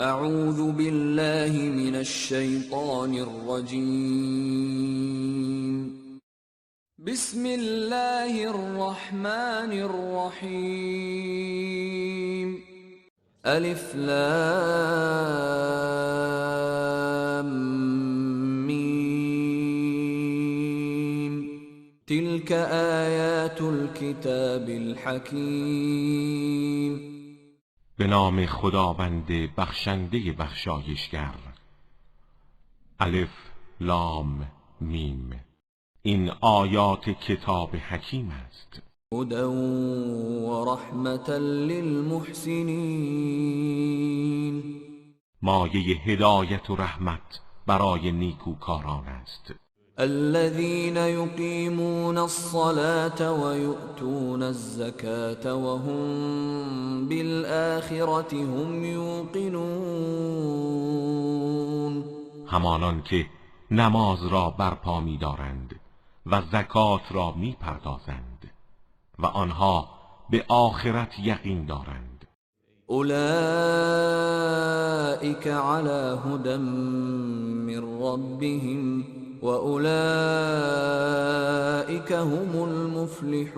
اعوذ بالله من الشیطان الرجیم. بسم الله الرحمن الرحیم. الف لام میم. تلك آیات الكتاب الحکیم. به نام خداوند بخشنده بخشایشگر. الف لام میم. این آیات کتاب حکیم است. هدی و رحمتا للمحسنین. مایه هدایت و رحمت برای نیکوکاران است. الذين يقيمون الصلاة ويؤتون الزكاة وهم بالآخرة هم يوقنون. همانان که نماز را برپا می‌دارند و زکات را می‌پردازند و آنها به آخرت یقین دارند. اولئك على هدى من ربهم وَأُولَئِكَ هُمُ الْمُفْلِحُونَ.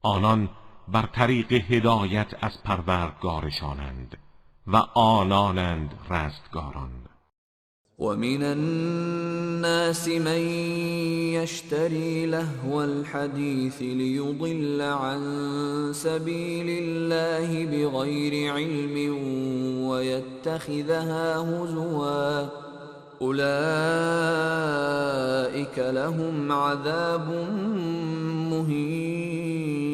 آنان بر طریق هدایت از پروردگارشانند و آنانند رستگاران. وَمِنَ النَّاسِ مَن يَشْتَرِي لَهْوَ الْحَدِيثِ لِيُضِلَّ عَن سَبِيلِ اللَّهِ بِغَيْرِ عِلْمٍ وَيَتَّخِذَهَا هُزُوًا. اولئک لهم عذاب مهین.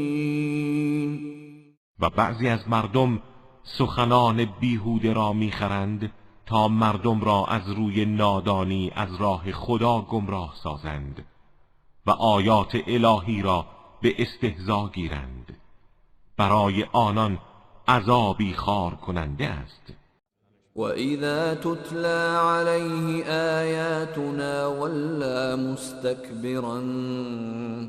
و بعضی از مردم سخنان بیهوده را میخرند تا مردم را از روی نادانی از راه خدا گمراه سازند و آیات الهی را به استهزا گیرند. برای آنان عذابی خار کننده است. وَإِذَا تُتْلَى عَلَيْهِ آيَاتُنَا وَلَّى مُسْتَكْبِرًا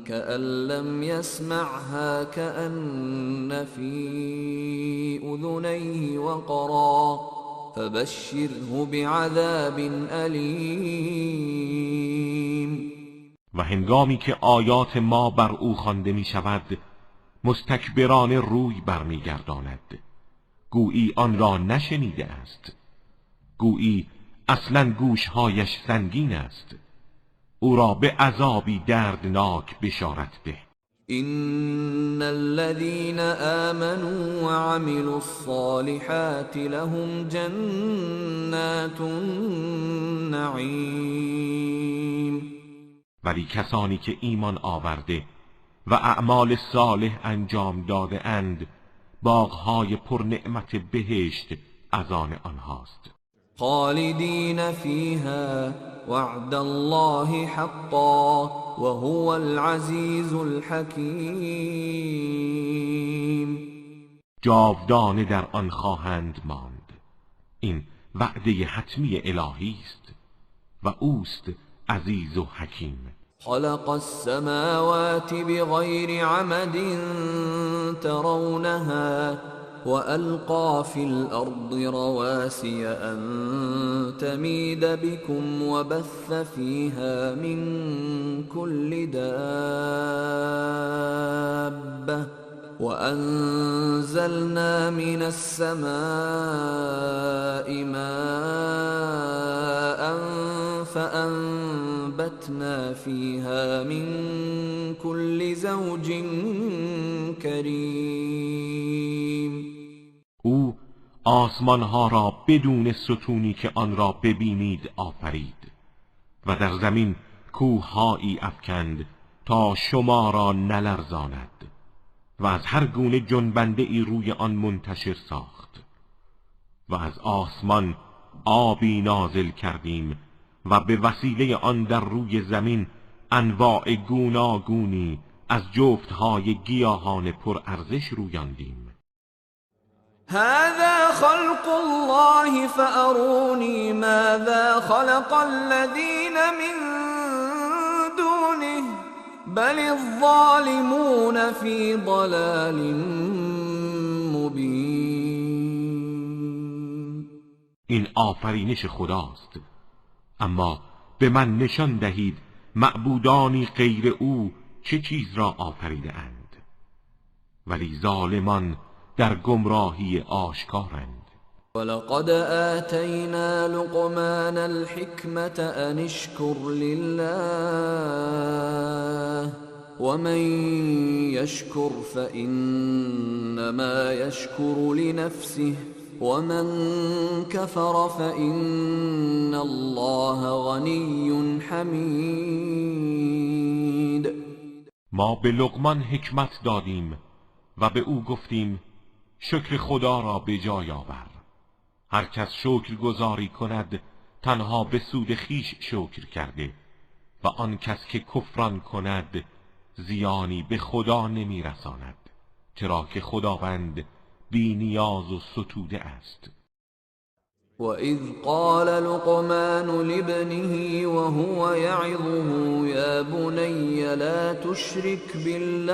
كَأَن لَّمْ يَسْمَعْهَا كَأَنَّ فِي أُذُنَيْهِ وَقْرًا فَبَشِّرْهُ بِعَذَابٍ أَلِيمٍ. و هنگامی که آیات ما بر او خوانده می شود مستکبران روی برمیگرداند، گویی آن را نشنیده است، گویی اصلا گوشهایش سنگین است. او را به عذابی دردناک بشارت ده. إن الذين آمنوا وعملوا الصالحات لهم جنات النعیم. ولی کسانی که ایمان آورده و اعمال صالح انجام داده اند باغهای پر نعمت بهشت از آن آنهاست. خالدین فیها وعد الله حقا وهو العزیز الحکیم. جاودانه در آن خواهند ماند. این وعده حتمی الهی است و اوست عزیز و حکیم. خلق السماوات بغير عمد ترونها وألقى في الأرض رواسي أن تميد بكم وبث فيها من كل دابة وأنزلنا من السماء ماء فأنبتنا فيها من كل زوج کریم. او آسمانها را بدون ستونی که آن را ببینید آفرید و در زمین کوههایی افکند تا شما را نلرزاند و از هر گونه جنبنده ای روی آن منتشر ساخت و از آسمان آبی نازل کردیم و به وسیله آن در روی زمین انواع گوناگونی از جفتهای گیاهان پر ارزش رویاندیم. هذا خلق الله فأروني ماذا خلق الذين من دونه بل الظالمون في ضلال مبين. این آفرینش خداست. اما به من نشان دهید معبودانی غیر او چه چیز را آفریده اند. ولی ظالمان در گمراهی آشکارند. ولقد آتینا لقمان الحکمة ان اشکر لله ومن یشکر فإنما یشکر لنفسه ومن كفر فإن الله غنی حمید. ما به لقمان حکمت دادیم و به او گفتیم شکر خدا را به جای آور. هر کس شکر گزاری کند تنها به سود خیش شکر کرده و آن کس که کفران کند زیانی به خدا نمی رساند، چرا که خداوند بی نیاز و ستوده است. وَإِذْ قَالَ لُقْمَانُ لِابْنِهِ وَهُوَ يَعِظُهُ يَا بُنَيَّ لَا تُشْرِكْ بِاللَّهِ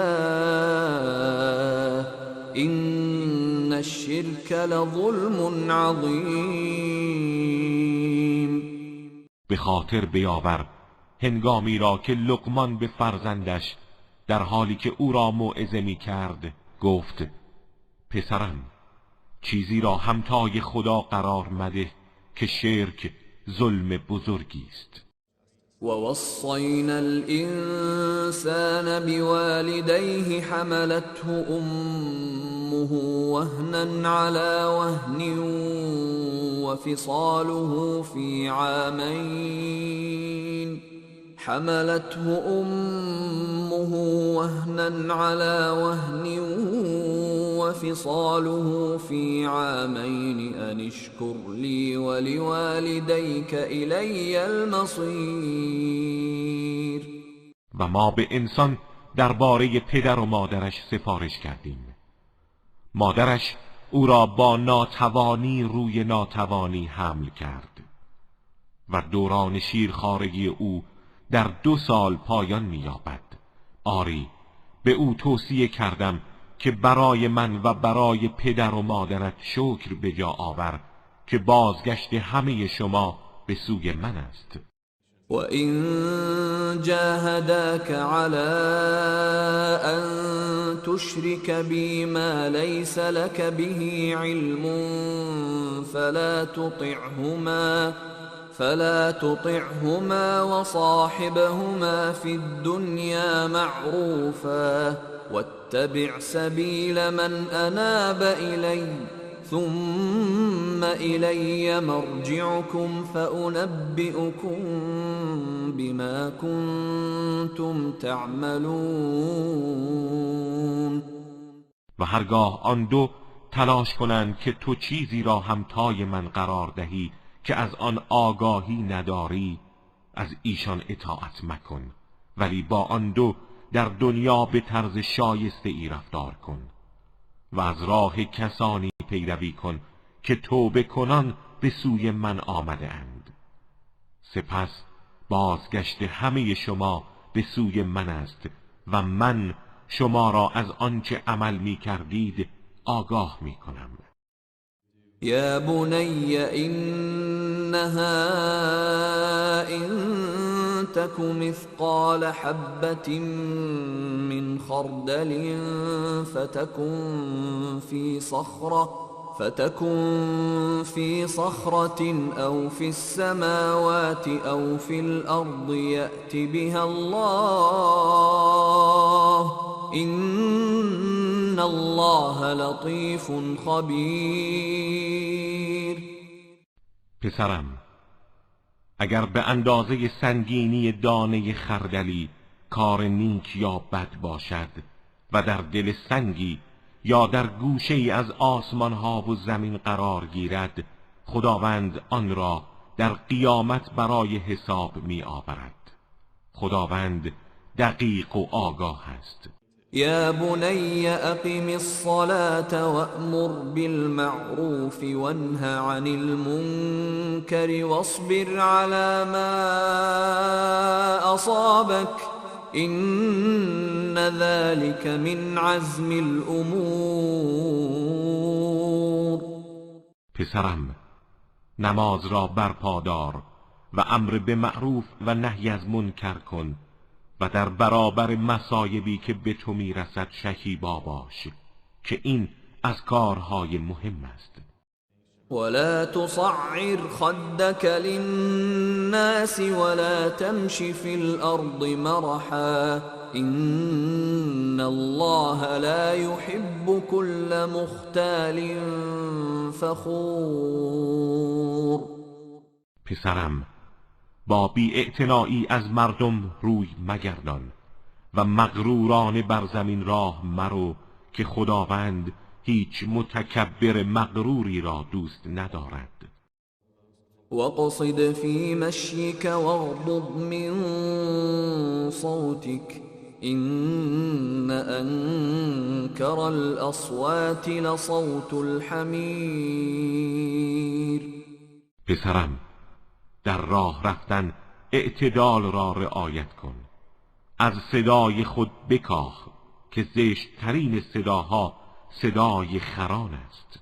إِنَّ الشِّرْكَ لَظُلْمٌ عَظِيمٌ. به خاطر بیاور هنگامی را که لقمان به فرزندش در حالی که او را موعظه می کرد گفت پسرم چیزی را همتای خدا قرار مده که شرک ظلم بزرگی است. وَوَصَّيْنَا الْإِنسَانَ بِوَالِدَيْهِ حَمَلَتْهُ أُمُّهُ وَهْنًا عَلَى وَهْنٍ وَفِصَالُهُ فِي عَامَيْنِ أن اشكر لي ولوالديك إلي المصير. و ما به انسان درباره پدر و مادرش سفارش کردیم. مادرش او را با ناتوانی روی ناتوانی حمل کرد و دوران شیرخوارگی او در 2 سال پایان می‌یابد. آری به او توصیه کردم که برای من و برای پدر و مادرت شکر به جا آور که بازگشت همه شما به سوی من است. وَإِن جَاهَدَاكَ عَلَىٰ أَن تُشْرِكَ بِي مَا لَيْسَ لَكَ بِهِ عِلْمٌ فَلَا تُطِعْهُمَا وَصَاحِبْهُمَا فِي الدُّنْيَا مَعْرُوفًا وَاتَّبِعْ سَبِيلَ مَنْ أَنَابَ إِلَيَّ ثُمَّ إِلَيَّ مَرْجِعُكُمْ فَأُنَبِّئُكُم بِمَا كُنتُمْ تَعْمَلُونَ. و هرگاه آن دو تلاش کنند که تو چیزی را همتای من قرار دهی که از آن آگاهی نداری، از ایشان اطاعت مکن، ولی با آن دو در دنیا به طرز شایسته ای رفتار کن و از راه کسانی پیروی کن که توبه کنان به سوی من آمده اند. سپس بازگشت همه شما به سوی من است و من شما را از آنچه عمل می کردید آگاه می کنم. یا بنی انها ان تك مثقال حبة من خردل فتكن في صخرة أو في السماوات أو في الأرض يأت بها الله إن الله لطيف خبیر. پسرم اگر به اندازه سنگینی دانه خردلی کار نیک یا بد باشد و در دل سنگی یا در گوشه ای از آسمان ها و زمین قرار گیرد، خداوند آن را در قیامت برای حساب می آورد. خداوند دقیق و آگاه است. یا بنی اقم الصلاة وأمر بالمعروف وانه عن المنکر واصبر على ما أصابك إن ذلك من عزم الأمور. پسرم نماز را برپادار و امر به معروف و نهی از منکر کن و در برابر مصایبی که به تو میرسد شکیبا باش که این از کارهای مهم است. ولا تصعر خدك للناس ولا تمش في الأرض مرحا إن الله لا يحب كل مختال فخور. پسرم، با بی‌اعتنایی از مردم روی مگردان و مغرورانه بر زمین راه مرو که خداوند هیچ متکبر مغروری را دوست ندارد. واقصد في مشيك واغضض من صوتك إن أنكر الأصوات لصوت الحمیر. پسرم، در راه رفتن اعتدال را رعایت کن. از صدای خود بکاه که زشت‌ترین صداها صدای خران است.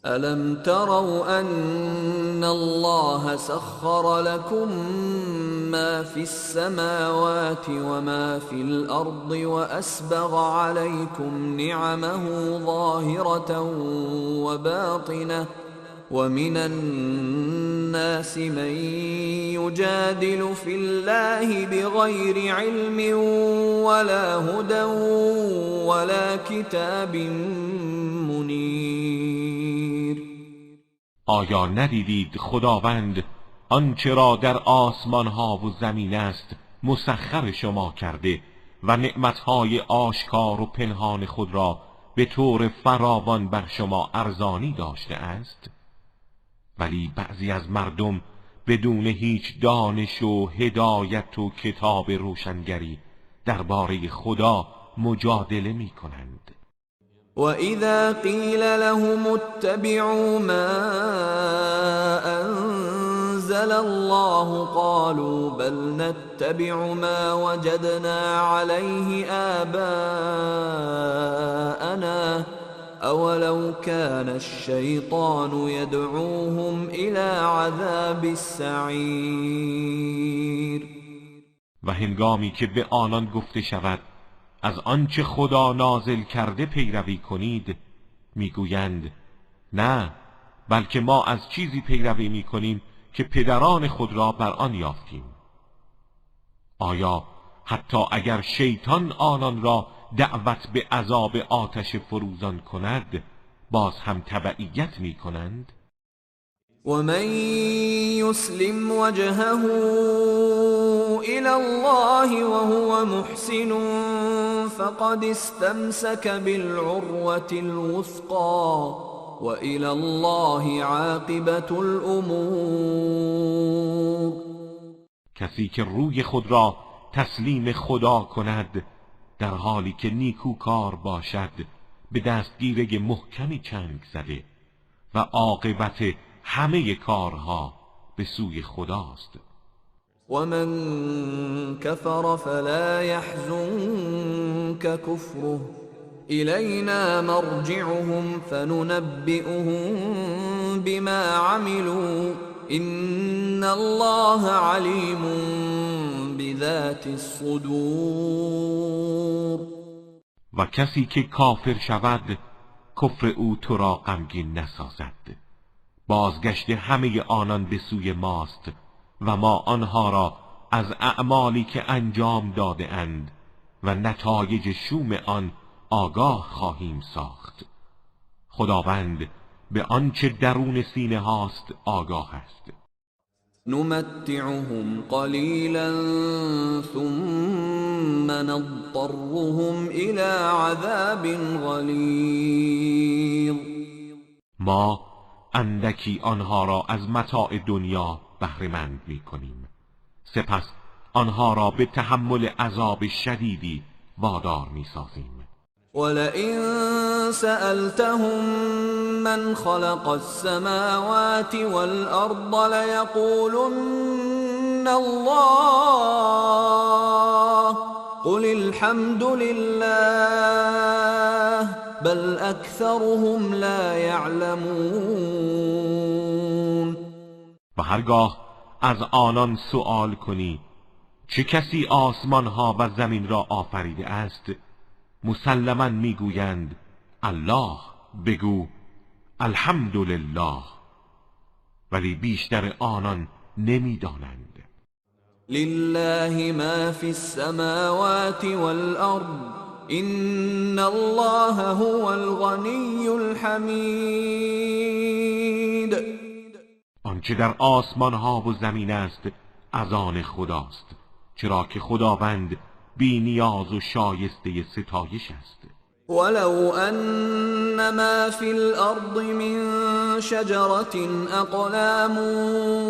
ألم تروا أن الله سخر لكم ما في السماوات وما في الأرض وأسبغ عليكم نعمه ظاهرة وباطنة ومن الناس من يجادل في الله بغير علم ولا هدى ولا كتاب منیر. آیا ندیدید خداوند آنچه را در آسمان ها و زمین است مسخر شما کرده و نعمتهای آشکار و پنهان خود را به طور فراوان بر شما ارزانی داشته است؟ ولی بعضی از مردم بدون هیچ دانش و هدایت و کتاب روشنگری درباره خدا مجادله می کنند. وَإِذَا قِيلَ لَهُمُ اتَّبِعُوا مَا أَنزَلَ اللَّهُ قَالُوا بَلْ نَتَّبِعُ مَا وَجَدْنَا عَلَيْهِ آبَاءَنَا أَوَلَوْ كَانَ الشَّيْطَانُ يَدْعُوهُمْ إِلَى عَذَابِ السَّعِيرِ. و هنگامی که به آنان گفته شود از آنچه خدا نازل کرده پیروی کنید، میگویند نه، بلکه ما از چیزی پیروی میکنیم که پدران خود را بر آن یافتیم. آیا حتی اگر شیطان آنان را دعوت به عذاب آتش فروزان کند باز هم تبعیت میکنند؟ ومن يسلم وجهه إلى الله وهو محسن فقد استمسك بالعروة الوثقى وإلى الله عاقبة الأمور. کسی که روی خود را تسلیم خدا کند در حالی که نیکوکار باشد به دستگیره محکمی چنگ زده و عاقبت همه کارها به سوی خداست. ومن كفر فلا يحزنك كفره إلينا مرجعهم فننبئهم بما عملوا إن الله عليم بذات الصدور. و کسی که کافر شود کفر او تو را غمگین نسازد. بازگشت همه آنان به سوی ماست و ما آنها را از اعمالی که انجام داده اند و نتایج شوم آن آگاه خواهیم ساخت. خداوند به آنچه درون سینه هاست آگاه است. نمتعهم قلیلا ثم نضطرهم إلى عذاب غلیظ. ما اندکی آنها را از متاع دنیا بهره‌مند می‌کنیم، سپس آنها را به تحمل عذاب شدیدی وادار می‌سازیم. ولئن سألتهم من خلق السماوات والأرض ليقولن الله قل الحمد لله بل اکثرهم لا یعلمون. و هرگاه از آنان سؤال کنی چه کسی آسمان ها و زمین را آفریده است، مسلماً میگویند الله. بگو الحمدلله، ولی بیشتر آنان نمیدانند. لله ما فی السماوات والارض ان الله هو الغنی الحمید. آنچه در آسمان ها و زمین است از آن خداست، چرا که خداوند بی نیاز و شایسته ستایش است. ولو ان ما في الارض من شجرة اقلام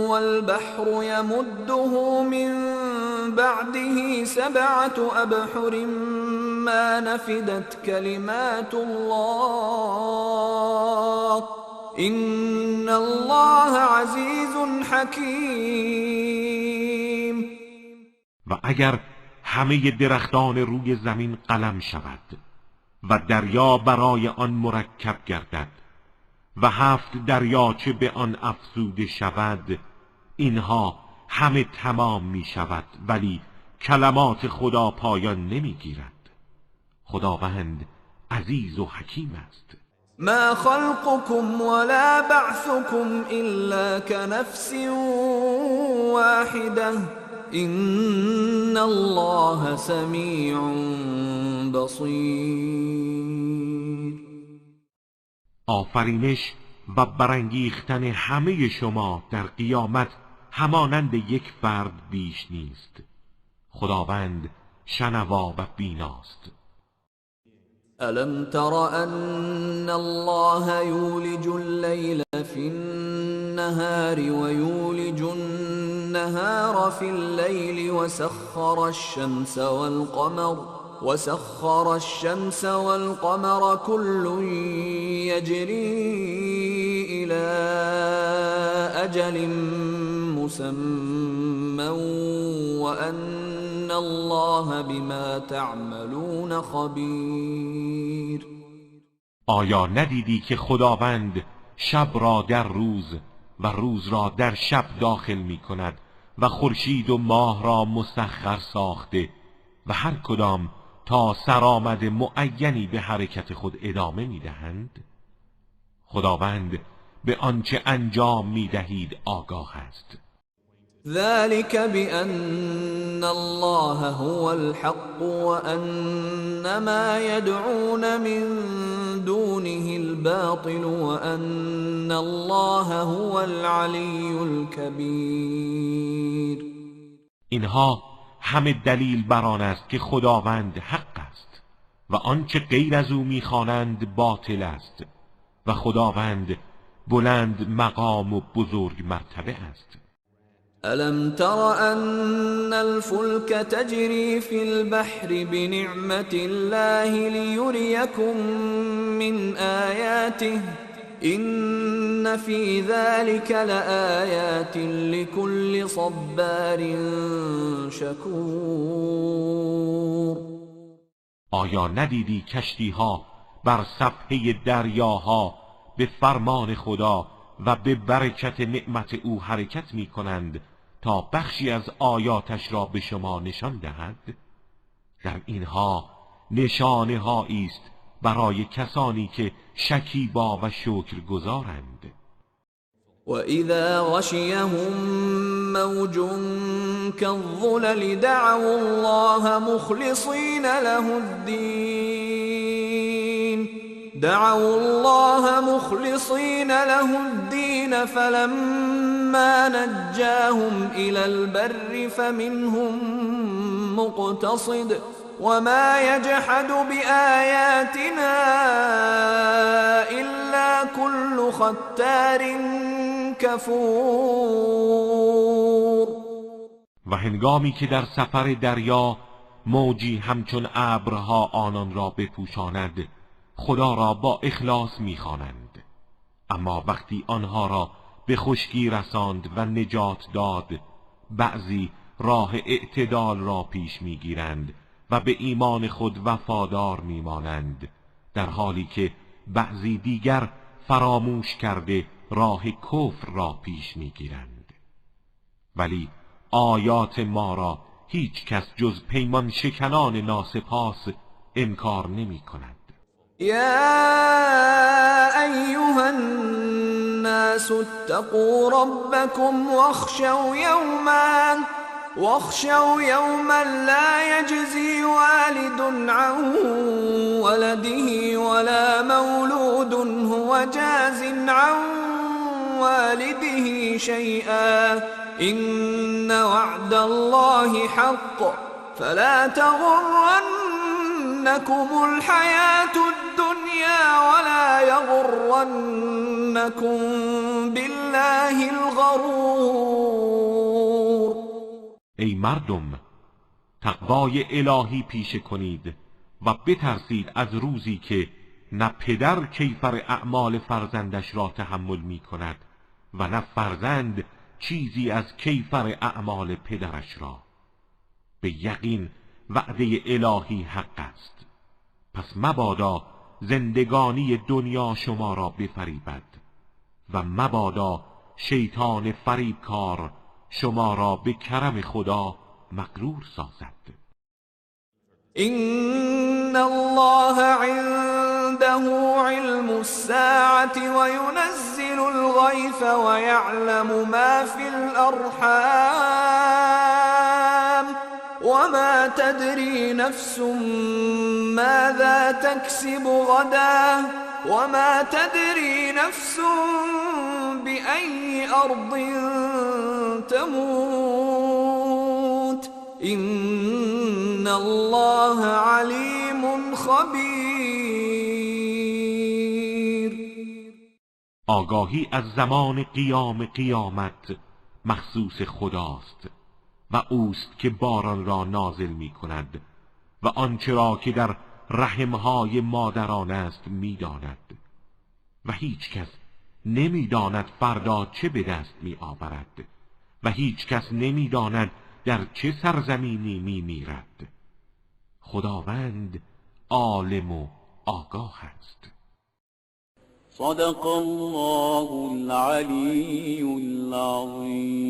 والبحر يمده من بعده 7 ابحر ما نفدت كلمات الله ان الله عزيز حكيم. و اگر همه درختان روی زمین قلم شود و دریا برای آن مرکب گردد و 7 دریاچه به آن افزوده شود، اینها همه تمام می شود ولی کلمات خدا پایان نمی گیرد. خداوند عزیز و حکیم است. ما خلقكم ولا بعثكم الا كنفس واحده ان الله سمیع بصیر. آفرینش و برانگیختن همه شما در قیامت همانند یک فرد بیش نیست. خداوند شنوا و بیناست. الم تر ان الله یولج الليل في النهار ويولج النهار في الليل وسخر الشمس والقمر كل يجري إلى أجل مسمى وأن الله بما تعملون خبير. آیا ندیدی که خداوند شب را در روز و روز را در شب داخل می کند و خورشید و ماه را مسخر ساخته و هر کدام تا سرآمد معینی به حرکت خود ادامه می دهند؟ خداوند به آنچه انجام می دهید آگاه است. ذلك بأن الله هو الحق وأن ما يدعون من دونه الباطل وأن الله هو العلي الكبير. اینها همه دلیل بر آن است که خداوند حق است و آنچه غیر از او می‌خوانند باطل است و خداوند بلند مقام و بزرگ مرتبه است. ألم تر أن الفلك تجري في البحر بنعمة الله ليريكم من آياته إن في ذلك لآيات لكل صبار شكور. آیا ندیدی کشتی‌ها بر صفحه دریاها به فرمان خدا و به برکت نعمت او حرکت می کنند تا بخشی از آیاتش را به شما نشان دهد؟ در اینها نشانه هایی است برای کسانی که شکیبا و شکرگزارند. وَإِذَا غَشِيَهُم مَّوْجٌ كَالظُّلَلِ دَعَوُا اللَّهَ مُخْلِصِينَ لَهُ الدِّينَ فَلَمَّا نَجَّاهُمْ إِلَى الْبَرِّ فَمِنْهُم مُّقْتَصِدٌ وَمَا يَجْحَدُ بِآيَاتِنَا إِلَّا كُلُّ خَتَّارٍ کفور. و هنگامی که در سفر دریا موجی همچون ابرها آنان را بپوشاند خدا را با اخلاص می‌خوانند، اما وقتی آنها را به خشکی رساند و نجات داد بعضی راه اعتدال را پیش می‌گیرند و به ایمان خود وفادار می‌مانند در حالی که بعضی دیگر فراموش کرده راه کفر را پیش میگیرند. ولی آیات ما را هیچ کس جز پیمان شکنان ناسپاس انکار نمی کند. یا ایها الناس اتقوا ربكم واخشوا يوما لا يجزي والد عن ولده ولا مولود هو جاز عن والده شيئا إن وعد الله حق فلا تغرنكم الحياة الدنيا ولا يغرنكم بالله الغرور. ای مردم، تقوای الهی پیشه کنید و بترسید از روزی که نه پدر کیفر اعمال فرزندش را تحمل می کند و نه فرزند چیزی از کیفر اعمال پدرش را. به یقین وعده الهی حق است، پس مبادا زندگانی دنیا شما را بفریبد و مبادا شیطان فریبکار شما را به کرم خدا مغرور سازد. إن الله عنده علم الساعة وينزل الغيث ويعلم ما في الأرحام وما تدري نفس ماذا تكسب غدا وما تدري نفس بأي أرض تموت إن الله علیم خبیر. آگاهی از زمان قیامت مخصوص خداست و اوست که باران را نازل می کند و آنچه را که در رحمهای مادران است می داند و هیچ کس نمی داند فردا چه به دست می آورد و هیچ کس نمی داند در چه سرزمینی می میرد. خداوند عالم و آگاه است. صدق الله العلی العظیم.